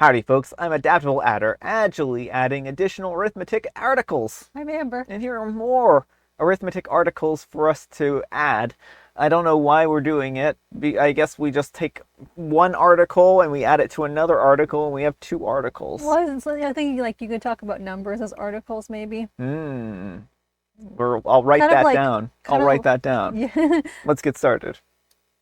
Howdy folks, I'm Adaptable Adder, agilely adding additional arithmetic articles. I'm Amber. And here are more arithmetic articles for us to add. I don't know why we're doing it. I guess we just take one article and we add it to another article and we have two articles. Well, I think you could talk about numbers as articles, maybe. I'll write Kind of that like, down. I'll kind write of, that down. yeah. Let's get started.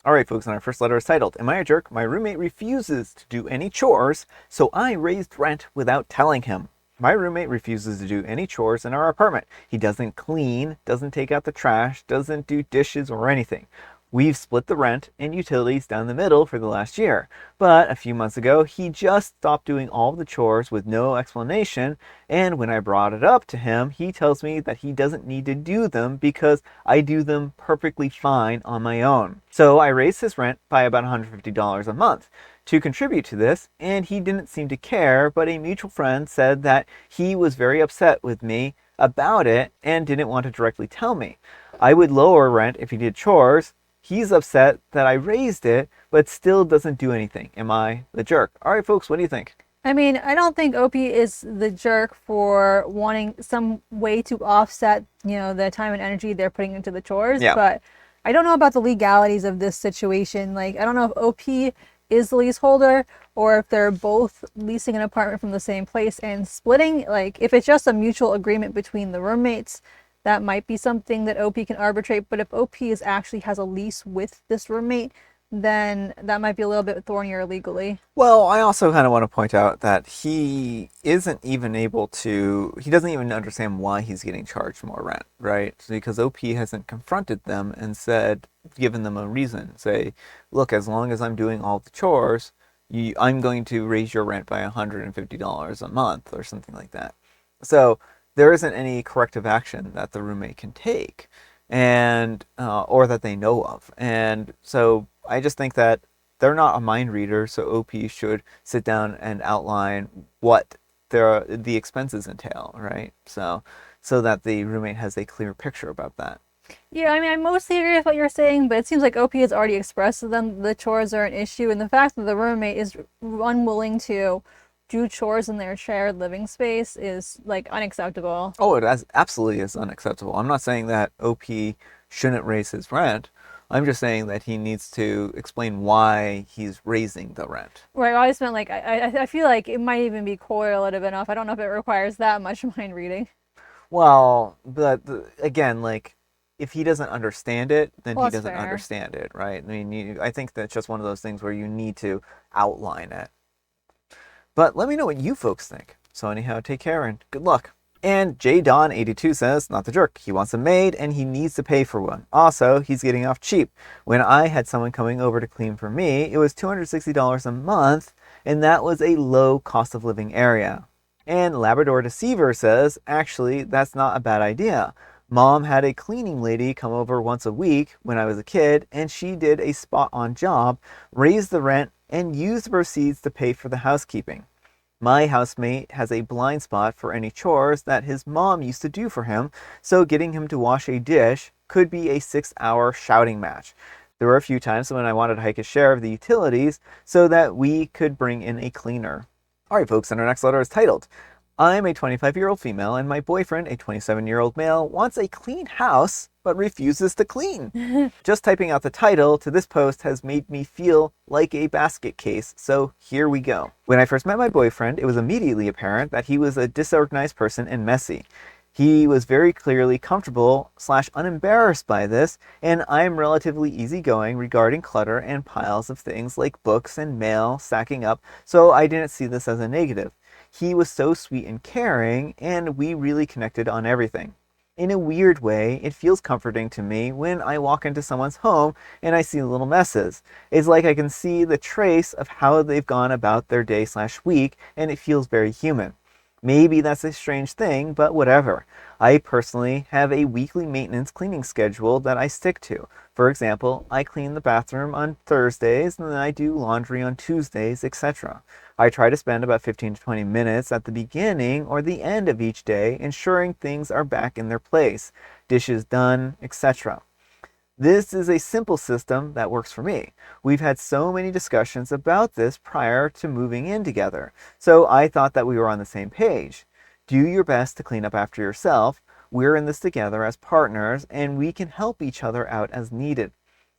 All right, folks, and our first letter is titled, Am I a Jerk? My roommate refuses to do any chores, so I raised rent without telling him. My roommate refuses to do any chores in our apartment. He doesn't clean, doesn't take out the trash, doesn't do dishes or anything. We've split the rent and utilities down the middle for the last year, but a few months ago, he just stopped doing all the chores with no explanation, and when I brought it up to him, he tells me that he doesn't need to do them because I do them perfectly fine on my own. So I raised his rent by about $150 a month to contribute to this, and he didn't seem to care, but a mutual friend said that he was very upset with me about it and didn't want to directly tell me. I would lower rent if he did chores. He's upset that I raised it, but still doesn't do anything. Am I the jerk? All right, folks, what do you think? I mean, I don't think OP is the jerk for wanting some way to offset, the time and energy they're putting into the chores. Yeah. But I don't know about the legalities of this situation. Like, I don't know if OP is the leaseholder or if they're both leasing an apartment from the same place and splitting. Like, if it's just a mutual agreement between the roommates, that might be something that OP can arbitrate. But if OP actually has a lease with this roommate, then that might be a little bit thornier legally. Well, I also kind of want to point out that he doesn't even understand why he's getting charged more rent, right? Because OP hasn't confronted them and given them a reason. Say, look, as long as I'm doing all the chores, I'm going to raise your rent by $150 a month or something like that. So there isn't any corrective action that the roommate can take, and or that they know of. And so I just think that they're not a mind reader, so OP should sit down and outline what the expenses entail, right? So that the roommate has a clear picture about that. Yeah, I mean, I mostly agree with what you're saying, but it seems like OP has already expressed to them the chores are an issue, and the fact that the roommate is unwilling to do chores in their shared living space is like unacceptable. Oh, absolutely is unacceptable. I'm not saying that OP shouldn't raise his rent. I'm just saying that he needs to explain why he's raising the rent. Right, I always meant like I feel like it might even be correlative enough. I don't know if it requires that much mind reading. Well, but again, like, if he doesn't understand it, then Well, he that's doesn't fair. understand it, right? I mean, I think that's just one of those things where you need to outline it. But let me know what you folks think. So anyhow, take care and good luck. And JDon82 says, not the jerk. He wants a maid and he needs to pay for one. Also, he's getting off cheap. When I had someone coming over to clean for me, it was $260 a month, and that was a low cost of living area. And Labrador Deceiver says, actually, that's not a bad idea. Mom had a cleaning lady come over once a week when I was a kid, and she did a spot-on job, raised the rent, and used the proceeds to pay for the housekeeping. My housemate has a blind spot for any chores that his mom used to do for him, so getting him to wash a dish could be a 6-hour shouting match. There were a few times when I wanted to hike a share of the utilities so that we could bring in a cleaner. All right, folks, and our next letter is titled, I'm a 25-year-old female and my boyfriend, a 27-year-old male, wants a clean house but refuses to clean. Just typing out the title to this post has made me feel like a basket case, so here we go. When I first met my boyfriend, it was immediately apparent that he was a disorganized person and messy. He was very clearly comfortable / unembarrassed by this, and I'm relatively easygoing regarding clutter and piles of things like books and mail stacking up, so I didn't see this as a negative. He was so sweet and caring, and we really connected on everything. In a weird way, it feels comforting to me when I walk into someone's home and I see little messes. It's like I can see the trace of how they've gone about their day / week, and it feels very human. Maybe that's a strange thing, but whatever. I personally have a weekly maintenance cleaning schedule that I stick to. For example, I clean the bathroom on Thursdays, and then I do laundry on Tuesdays, etc. I try to spend about 15 to 20 minutes at the beginning or the end of each day ensuring things are back in their place, dishes done, etc. This is a simple system that works for me. We've had so many discussions about this prior to moving in together, so I thought that we were on the same page. Do your best to clean up after yourself. We're in this together as partners, and we can help each other out as needed.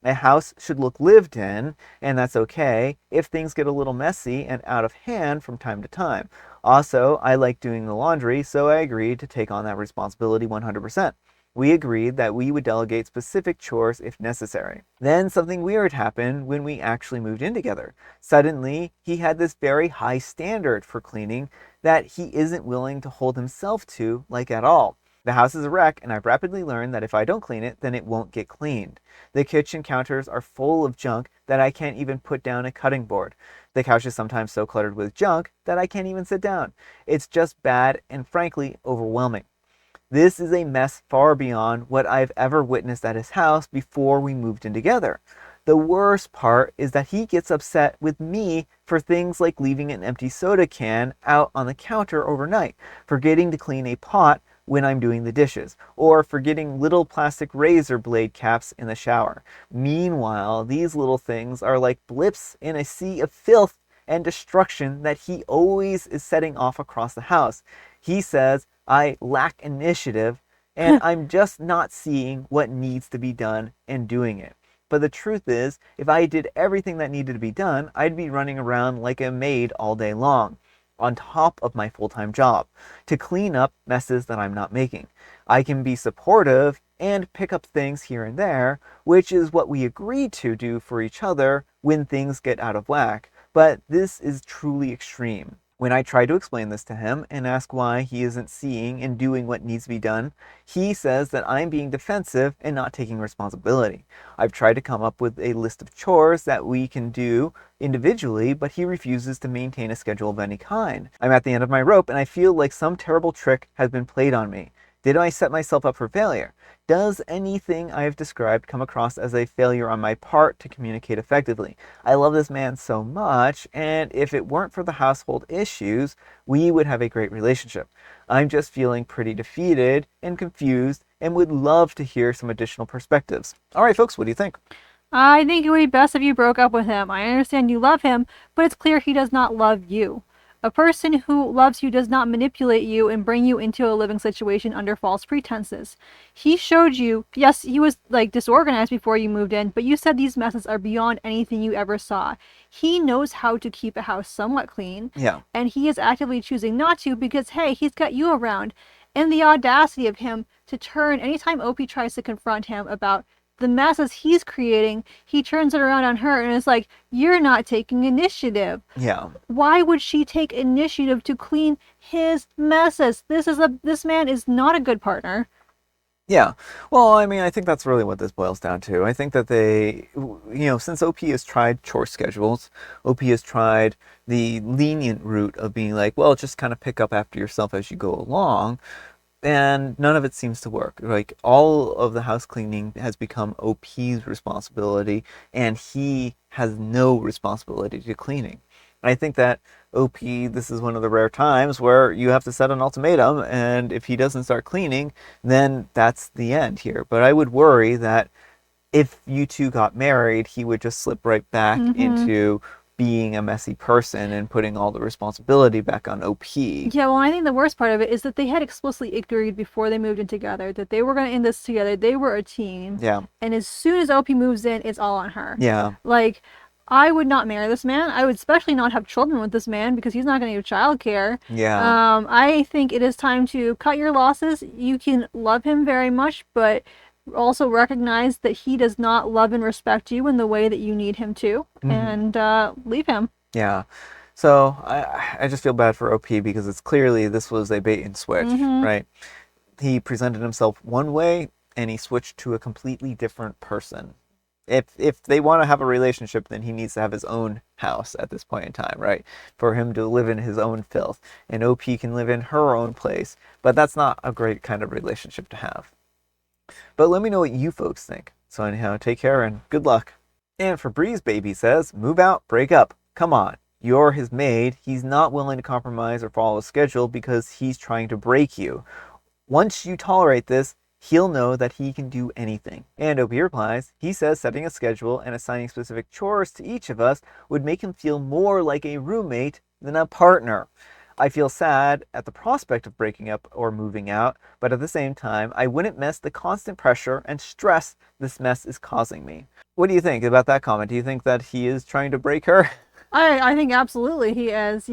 A house should look lived in, and that's okay if things get a little messy and out of hand from time to time. Also, I like doing the laundry, so I agreed to take on that responsibility 100%. We agreed that we would delegate specific chores if necessary. Then something weird happened when we actually moved in together. Suddenly, he had this very high standard for cleaning that he isn't willing to hold himself to, like at all. The house is a wreck, and I've rapidly learned that if I don't clean it, then it won't get cleaned. The kitchen counters are full of junk that I can't even put down a cutting board. The couch is sometimes so cluttered with junk that I can't even sit down. It's just bad and frankly overwhelming. This is a mess far beyond what I've ever witnessed at his house before we moved in together. The worst part is that he gets upset with me for things like leaving an empty soda can out on the counter overnight, forgetting to clean a pot when I'm doing the dishes, or forgetting little plastic razor blade caps in the shower. Meanwhile, these little things are like blips in a sea of filth and destruction that he always is setting off across the house. He says I lack initiative and I'm just not seeing what needs to be done and doing it. But the truth is, if I did everything that needed to be done, I'd be running around like a maid all day long, on top of my full-time job, to clean up messes that I'm not making. I can be supportive and pick up things here and there, which is what we agreed to do for each other when things get out of whack, but this is truly extreme. When I try to explain this to him and ask why he isn't seeing and doing what needs to be done, he says that I'm being defensive and not taking responsibility. I've tried to come up with a list of chores that we can do individually, but he refuses to maintain a schedule of any kind. I'm at the end of my rope and I feel like some terrible trick has been played on me. Did I set myself up for failure? Does anything I have described come across as a failure on my part to communicate effectively? I love this man so much, and if it weren't for the household issues, we would have a great relationship. I'm just feeling pretty defeated and confused and would love to hear some additional perspectives. All right, folks, what do you think? I think it would be best if you broke up with him. I understand you love him, but it's clear he does not love you. A person who loves you does not manipulate you and bring you into a living situation under false pretenses. He showed you, yes, he was like disorganized before you moved in, but you said these messes are beyond anything you ever saw. He knows how to keep a house somewhat clean, Yeah. and he is actively choosing not to because, hey, he's got you around. And the audacity of him to turn, anytime Opie tries to confront him about the messes he's creating, he turns it around on her and is like, you're not taking initiative. Yeah. Why would she take initiative to clean his messes? This man is not a good partner. Yeah. Well, I mean, I think that's really what this boils down to. I think that since OP has tried chore schedules, OP has tried the lenient route of being like, well, just kind of pick up after yourself as you go along. And none of it seems to work. Like, all of the house cleaning has become OP's responsibility, and he has no responsibility to cleaning. I think that OP, this is one of the rare times where you have to set an ultimatum, and if he doesn't start cleaning, then that's the end here. But I would worry that if you two got married, he would just slip right back into being a messy person and putting all the responsibility back on OP. Yeah, well, I think the worst part of it is that they had explicitly agreed before they moved in together that they were going to end this together. They were a team. Yeah. And as soon as OP moves in, it's all on her. Yeah. Like, I would not marry this man. I would especially not have children with this man because he's not going to give childcare. Yeah. I think it is time to cut your losses. You can love him very much, but also recognize that he does not love and respect you in the way that you need him to, and leave him. Yeah. So I just feel bad for OP because it's clearly this was a bait and switch, right? He presented himself one way and he switched to a completely different person. If they want to have a relationship, then he needs to have his own house at this point in time, right? For him to live in his own filth. And OP can live in her own place. But that's not a great kind of relationship to have. But let me know what you folks think. So anyhow, take care and good luck. And Febreze Baby says, move out, break up. Come on. You're his maid. He's not willing to compromise or follow a schedule because he's trying to break you. Once you tolerate this, he'll know that he can do anything. And OP replies, he says setting a schedule and assigning specific chores to each of us would make him feel more like a roommate than a partner. I feel sad at the prospect of breaking up or moving out, but at the same time, I wouldn't miss the constant pressure and stress this mess is causing me. What do you think about that comment? Do you think that he is trying to break her? I think absolutely he is.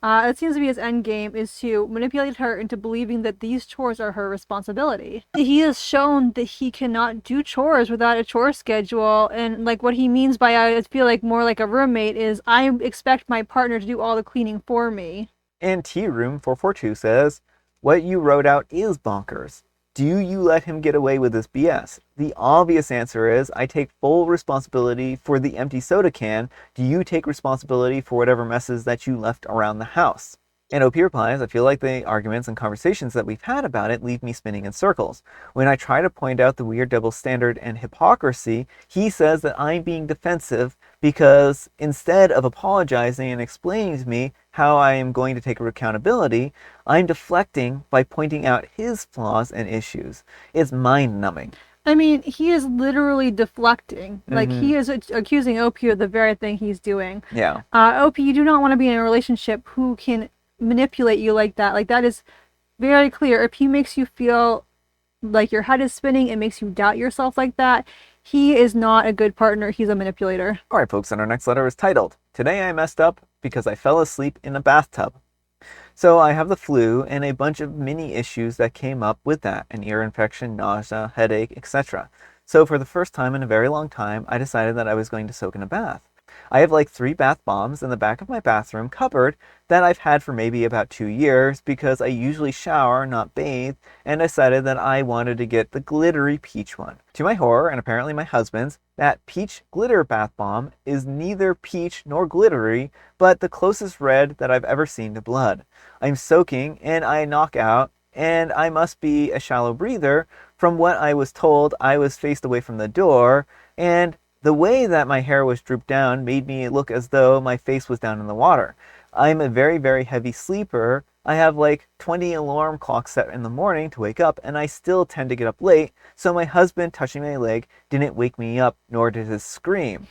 It seems to be his end game is to manipulate her into believing that these chores are her responsibility. He has shown that he cannot do chores without a chore schedule, and like what he means by I feel like more like a roommate is I expect my partner to do all the cleaning for me. And Tea Room 442 says, what you wrote out is bonkers. Do you let him get away with this BS? The obvious answer is I take full responsibility for the empty soda can. Do you take responsibility for whatever messes that you left around the house? And OP replies, I feel like the arguments and conversations that we've had about it leave me spinning in circles. When I try to point out the weird double standard and hypocrisy, he says that I'm being defensive because instead of apologizing and explaining to me how I am going to take accountability, I'm deflecting by pointing out his flaws and issues. It's mind-numbing. I mean, he is literally deflecting. Like, Mm-hmm. he is accusing OP of the very thing he's doing. Yeah. OP, you do not want to be in a relationship who can manipulate you like that. Like, that is very clear. If he makes you feel like your head is spinning and makes you doubt yourself like that, he is not a good partner. He's a manipulator. All right, folks, and our next letter is titled, Today I Messed Up Because I Fell Asleep in a Bathtub. So I have the flu and a bunch of mini issues that came up with that, an ear infection, nausea, headache, etc. So for the first time in a very long time, I decided that I was going to soak in a bath. I have like 3 bath bombs in the back of my bathroom cupboard that I've had for maybe about 2 years because I usually shower, not bathe, and decided that I wanted to get the glittery peach one. To my horror, and apparently my husband's, that peach glitter bath bomb is neither peach nor glittery, but the closest red that I've ever seen to blood. I'm soaking and I knock out, and I must be a shallow breather. From what I was told, I was faced away from the door, and the way that my hair was drooped down made me look as though my face was down in the water. I'm a very, very heavy sleeper. I have like 20 alarm clocks set in the morning to wake up, and I still tend to get up late, so my husband touching my leg didn't wake me up, nor did his scream.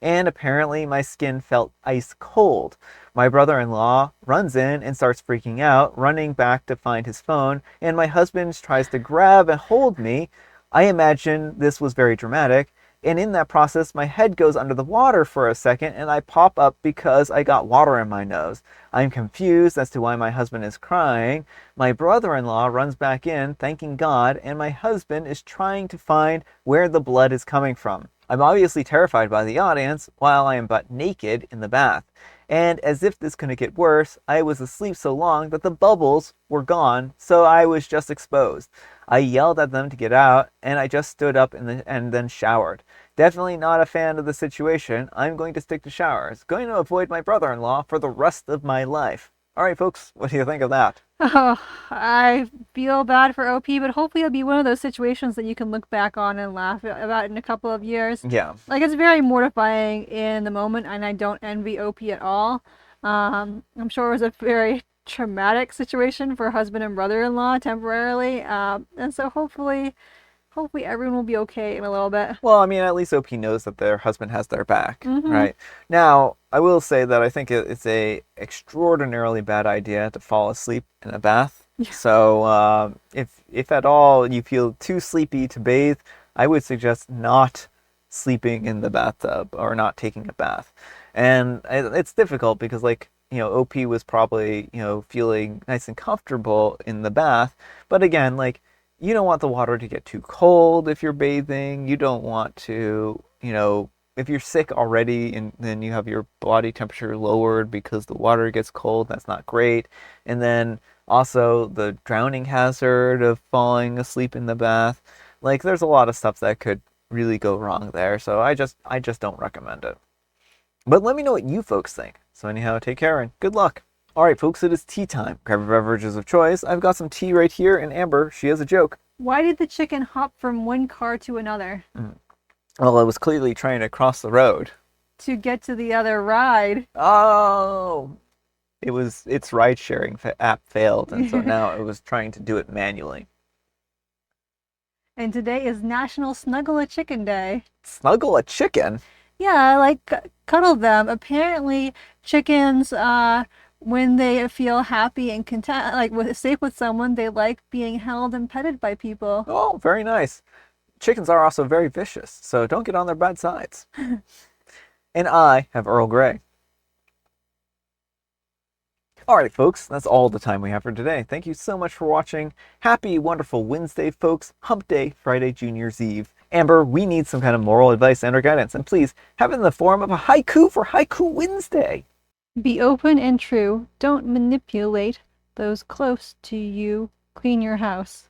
And apparently my skin felt ice cold. My brother-in-law runs in and starts freaking out, running back to find his phone, and my husband tries to grab and hold me. I imagine this was very dramatic. And in that process, my head goes under the water for a second and I pop up because I got water in my nose. I'm confused as to why my husband is crying. My brother-in-law runs back in, thanking God, and my husband is trying to find where the blood is coming from. I'm obviously terrified by the audience while I am butt naked in the bath. And as if this couldn't get worse, I was asleep so long that the bubbles were gone, so I was just exposed. I yelled at them to get out, and I just stood up and then showered. Definitely not a fan of the situation. I'm going to stick to showers. Going to avoid my brother-in-law for the rest of my life. All right, folks, what do you think of that? Oh, I feel bad for OP, but hopefully it'll be one of those situations that you can look back on and laugh about in a couple of years. Yeah. Like, it's very mortifying in the moment, and I don't envy OP at all. I'm sure it was a very traumatic situation for husband and brother-in-law temporarily, and so hopefully everyone will be okay in a little bit. Well, I mean, at least OP knows that their husband has their back, Mhm. right? Now, I will say that I think it's a extraordinarily bad idea to fall asleep in a bath. Yeah. So, if at all you feel too sleepy to bathe, I would suggest not sleeping in the bathtub or not taking a bath. And it's difficult because, like, OP was probably, feeling nice and comfortable in the bath. But again, like, you don't want the water to get too cold if you're bathing. You don't want to, if you're sick already and then you have your body temperature lowered because the water gets cold, that's not great. And then also the drowning hazard of falling asleep in the bath. Like, there's a lot of stuff that could really go wrong there. So I just don't recommend it. But let me know what you folks think. So anyhow, take care and good luck. All right, folks, it is tea time. Grab your beverages of choice. I've got some tea right here, and Amber, she has a joke. Why did the chicken hop from one car to another? Well, it was clearly trying to cross the road. To get to the other ride. Oh, its ride-sharing app failed, and so now it was trying to do it manually. And today is National Snuggle a Chicken Day. Snuggle a chicken? Yeah, like cuddle them. Apparently, chickens, when they feel happy and content, like safe with someone, they like being held and petted by people. Oh, very nice. Chickens are also very vicious, so don't get on their bad sides. And I have Earl Grey. Alright, folks, that's all the time we have for today. Thank you so much for watching. Happy, wonderful Wednesday, folks. Hump Day, Friday, Junior's Eve. Amber, we need some kind of moral advice and or guidance, and please have it in the form of a haiku for Haiku Wednesday. Be open and true. Don't manipulate those close to you. Clean your house.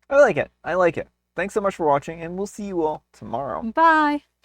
I like it. I like it. Thanks so much for watching, and we'll see you all tomorrow. Bye.